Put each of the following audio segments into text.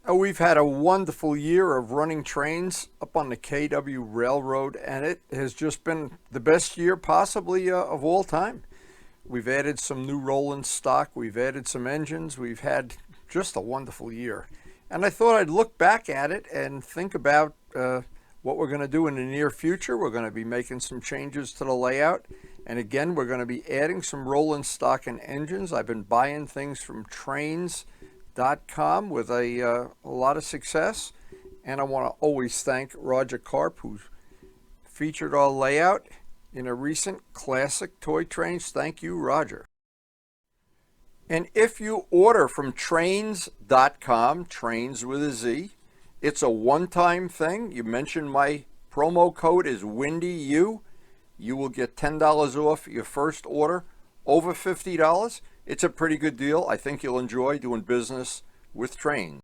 We've had a wonderful year of running trains up on the KW Railroad, and it has just been the best year possibly of all time. We've added some new rolling stock, we've added some engines, we've had just a wonderful year. And I thought I'd look back at it and think about what we're going to do in the near future. We're going to be making some changes to the layout. And again, we're going to be adding some rolling stock and engines. I've been buying things from trains.com with a lot of success. And I want to always thank Roger Karp, who featured our layout in a recent classic toy trains. Thank you, Roger. And if you order from trains.com, trains with a Z, it's a one-time thing. You mention my promo code is WindyU. You will get $10 off your first order over $50. It's a pretty good deal. I think you'll enjoy doing business with Trains.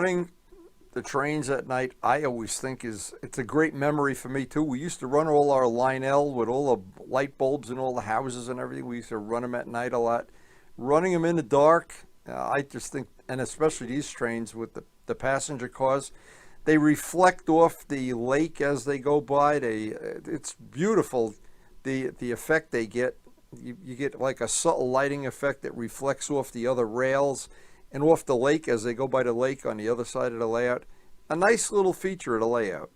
running the trains at night, I always think it's a great memory for me too. We used to run all our LIONEL with all the light bulbs in all the houses and everything. We used to run them at night a lot. Running them in the dark, I just think, and especially these trains with the passenger cars, they reflect off the lake as they go by. It's beautiful, the effect they get. You get like a subtle lighting effect that reflects off the other rails and off the lake as they go by the lake on the other side of the layout. A nice little feature of the layout.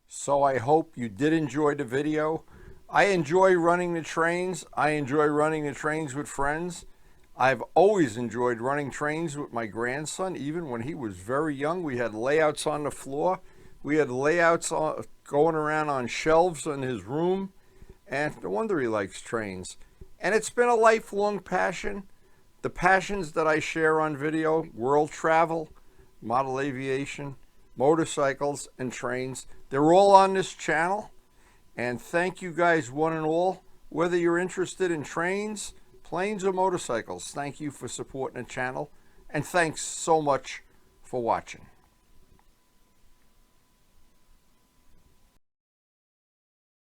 So I hope you did enjoy the video. I enjoy running the trains. I enjoy running the trains with friends. I've always enjoyed running trains with my grandson. Even when he was very young, we had layouts on the floor. We had layouts going around on shelves in his room. And no wonder he likes trains. And it's been a lifelong passion. The passions that I share on video: world travel, model aviation, motorcycles, and trains. They're all on this channel. And thank you guys one and all. Whether you're interested in trains, planes, or motorcycles, thank you for supporting the channel. And thanks so much for watching.